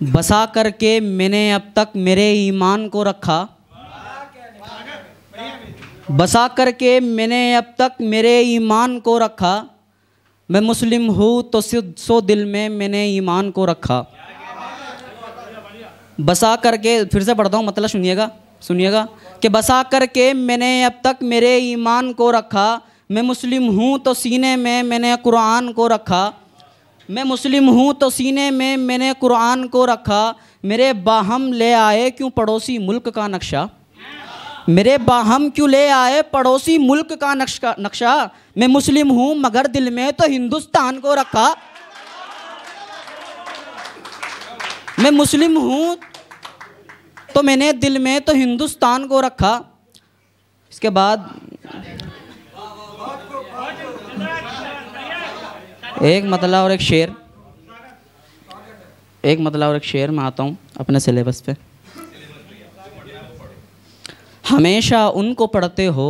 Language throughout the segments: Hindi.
बसा करके मैंने अब तक मेरे ईमान को रखा, बसा करके मैंने अब तक मेरे ईमान को रखा। मैं मुस्लिम हूँ तो सो दिल में मैंने ईमान को रखा। बसा करके, फिर से पढ़ता हूँ, मतलब सुनिएगा कि बसा करके मैंने अब तक मेरे ईमान को रखा। मैं मुस्लिम हूँ तो सीने में मैंने कुरान को रखा। मैं मुस्लिम हूँ तो सीने में मैंने कुरान को रखा। मेरे बाहम ले आए क्यों पड़ोसी मुल्क का नक्शा, मेरे बाहम क्यों ले आए पड़ोसी मुल्क का नक्शा। मैं मुस्लिम हूँ मगर दिल में तो हिंदुस्तान को रखा। मैं मुस्लिम हूँ तो मैंने दिल में तो हिंदुस्तान को रखा। इसके बाद एक मतला और एक शेर, मैं आता हूँ अपने सिलेबस पे। हमेशा उनको पढ़ते हो,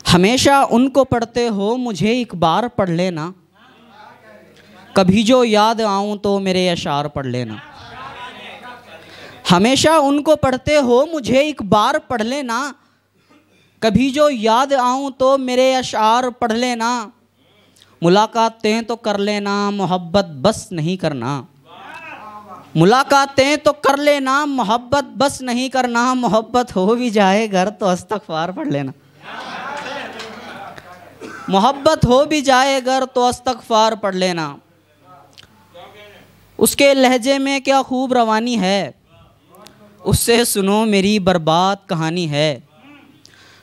हमेशा उनको पढ़ते हो, मुझे एक बार पढ़ लेना। कभी जो याद आऊँ तो मेरे अशार पढ़ लेना। हमेशा उनको पढ़ते हो, मुझे एक बार पढ़ लेना। कभी जो याद आऊँ तो मेरे अशार पढ़ लेना। मुलाकातें तो कर लेना, मोहब्बत बस नहीं करना। मुलाकातें तो कर लेना, मोहब्बत बस नहीं करना। मोहब्बत हो भी जाए घर तो इस्तग़फ़ार पढ़ लेना। मोहब्बत हो भी जाए घर तो इस्तग़फ़ार पढ़ लेना। उसके लहजे में क्या खूब रवानी है, उससे सुनो मेरी बर्बाद कहानी है।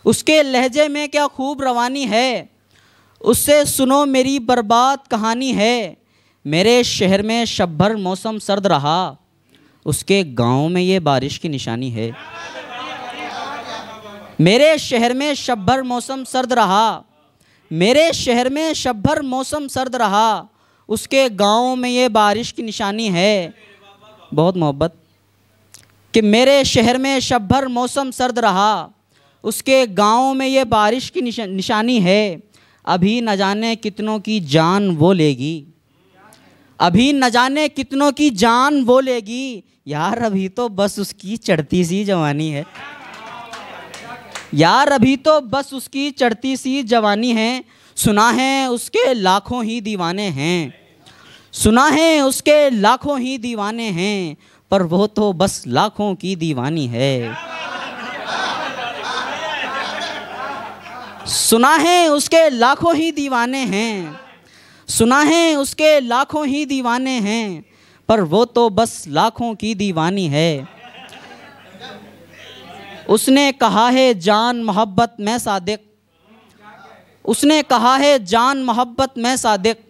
उसके लहजे में क्या खूब रवानी है, उससे सुनो मेरी बर्बाद कहानी है। मेरे शहर में शब भर मौसम सर्द रहा, उसके गांव में ये बारिश की निशानी है। मेरे शहर में शब भर मौसम सर्द रहा, मेरे शहर में शब भर मौसम सर्द रहा, उसके गांव में ये बारिश की निशानी है। बहुत मोहब्बत कि मेरे शहर में शब भर मौसम सर्द रहा, उसके गांव में ये बारिश की निशानी है। अभी न जाने कितनों की जान वो लेगी, अभी न जाने कितनों की जान वो लेगी। यार अभी तो बस उसकी चढ़ती सी जवानी है, यार अभी तो बस उसकी चढ़ती सी जवानी है। सुना है उसके लाखों ही दीवाने हैं, सुना है उसके लाखों ही दीवाने हैं, पर वो तो बस लाखों की दीवानी है। सुना है उसके लाखों ही दीवाने हैं, सुना है उसके लाखों ही दीवाने हैं, पर वो तो बस लाखों की दीवानी है। उसने कहा है जान मोहब्बत में सादिक, उसने कहा है जान मोहब्बत में सादिक,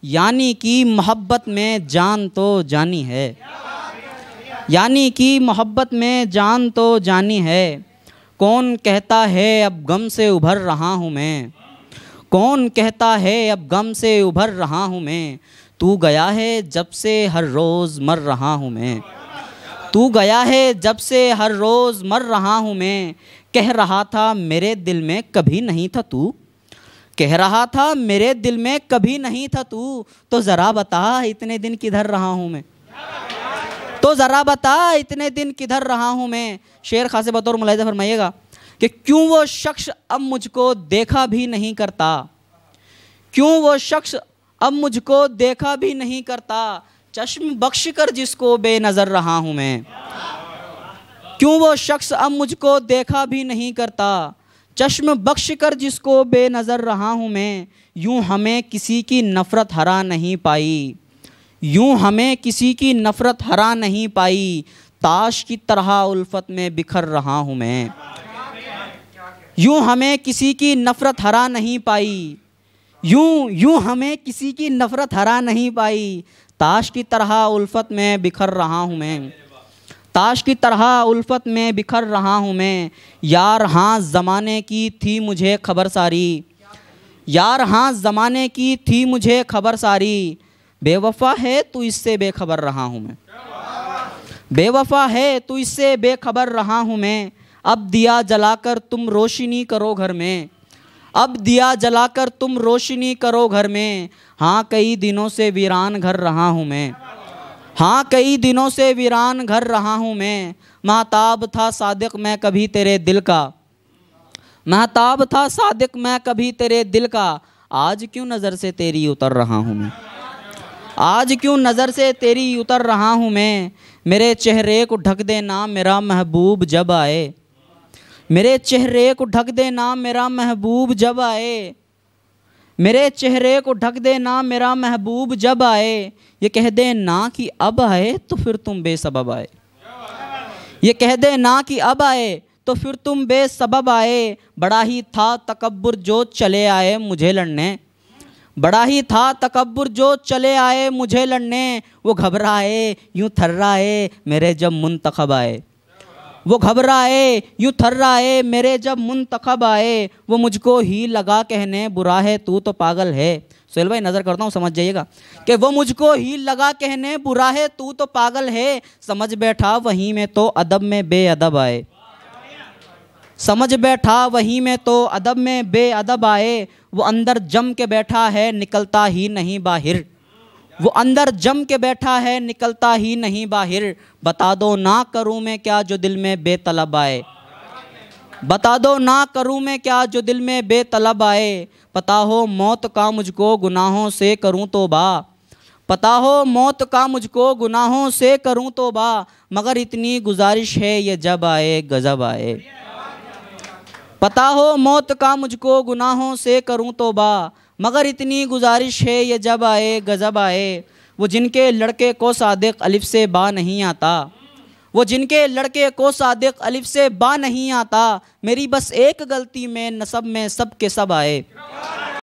यानी कि मोहब्बत में जान तो जानी है, यानी कि मोहब्बत में जान तो जानी है। कौन कहता है अब गम से उभर रहा हूँ मैं, कौन कहता है अब गम से उभर रहा हूँ मैं। तू गया है जब से हर रोज़ मर रहा हूँ मैं, तू गया है जब से हर रोज़ मर रहा हूँ मैं। कह रहा था मेरे दिल में कभी नहीं था तू, कह रहा था मेरे दिल में कभी नहीं था तू। तो ज़रा बता इतने दिन किधर रहा हूँ मैं, तो ज़रा बता इतने दिन किधर रहा हूँ मैं। शेर खासे बतौर मुलाहिज़ा फरमाइएगा कि क्यों वो शख्स अब मुझको देखा भी नहीं करता, क्यों वो शख्स अब मुझको देखा भी नहीं करता। चश्म बख्श कर जिसको बेनज़र रहा हूँ मैं, क्यों वो शख्स अब मुझको देखा भी नहीं करता। चश्म बख्श कर जिसको बेनज़र रहा हूँ मैं। यूँ हमें किसी की नफ़रत हरा नहीं पाई, यूँ हमें किसी की नफ़रत हरा नहीं पाई। ताश की तरह उल्फत में बिखर रहा हूँ मैं, यूँ हमें किसी की नफ़रत हरा नहीं पाई, यूँ हमें किसी की नफ़रत हरा नहीं पाई। ताश की तरह उल्फत में बिखर रहा हूँ मैं, ताश की तरह उल्फत में बिखर रहा हूँ मैं। यार हाँ ज़माने की थी मुझे खबर सारी, यार हाँ ज़माने की थी मुझे खबर सारी। बेवफ़ा है तू इससे बेखबर रहा हूँ मैं, बेवफ़ा है तू इससे बेखबर रहा हूँ मैं। अब दिया जलाकर तुम रोशनी करो घर में, अब दिया जलाकर तुम रोशनी करो घर में। हाँ कई दिनों से वीरान घर रहा हूँ मैं, हाँ कई दिनों से वीरान घर रहा हूँ मैं, महताब था सादिक मैं कभी तेरे दिल का, महताब था सादिक मैं कभी तेरे दिल का, आज क्यों नज़र से तेरी उतर रहा हूँ मैं, आज क्यों नज़र से तेरी उतर रहा हूँ मैं। मेरे चेहरे को ढक देना मेरा महबूब जब आए, मेरे चेहरे को ढक देना मेरा महबूब जब आए, मेरे चेहरे को ढक देना मेरा महबूब जब आए, ये कह दे ना कि अब आए तो फिर तुम बेसबब आए, ये कह दे ना कि अब आए तो फिर तुम बेसबब आए। बड़ा ही था तकब्बुर जो चले आए मुझे लड़ने, बड़ा ही था तकब्बुर जो चले आए मुझे लड़ने, वो घबराए यूँ थर्राए मेरे जब मुंतखब आए, वो घबराए यूँ थर्राए मेरे जब मुंतखब आए, वो मुझको ही लगा कहने बुरा है तू तो पागल है। सोहेल भाई नज़र करता हूँ समझ जाइएगा कि वो मुझको ही लगा कहने बुरा है तू तो पागल है, समझ बैठा वहीं में तो अदब में बेअदब आए, समझ बैठा वहीं में तो अदब में बेअदब आए। वो अंदर जम के बैठा है निकलता ही नहीं बाहर, वो अंदर जम के बैठा है निकलता ही नहीं बाहर, बता दो ना करूँ मैं क्या जो दिल में बेतलब आए, बता दो ना करूँ मैं क्या जो दिल में बेतलब आए। पता हो मौत का मुझको गुनाहों से करूँ तौबा, पता हो मौत का मुझको गुनाहों से करूँ तौबा, मगर इतनी गुजारिश है ये जब आए गज़ब आए, पता हो मौत का मुझको गुनाहों से करूँ तौबा, मगर इतनी गुजारिश है ये जब आए गज़ब आए। वो जिनके लड़के को सादिक अलिफ से बा नहीं आता, वो जिनके लड़के को सादिक अलिफ से बा नहीं आता, मेरी बस एक गलती में नसब में सब के सब आए,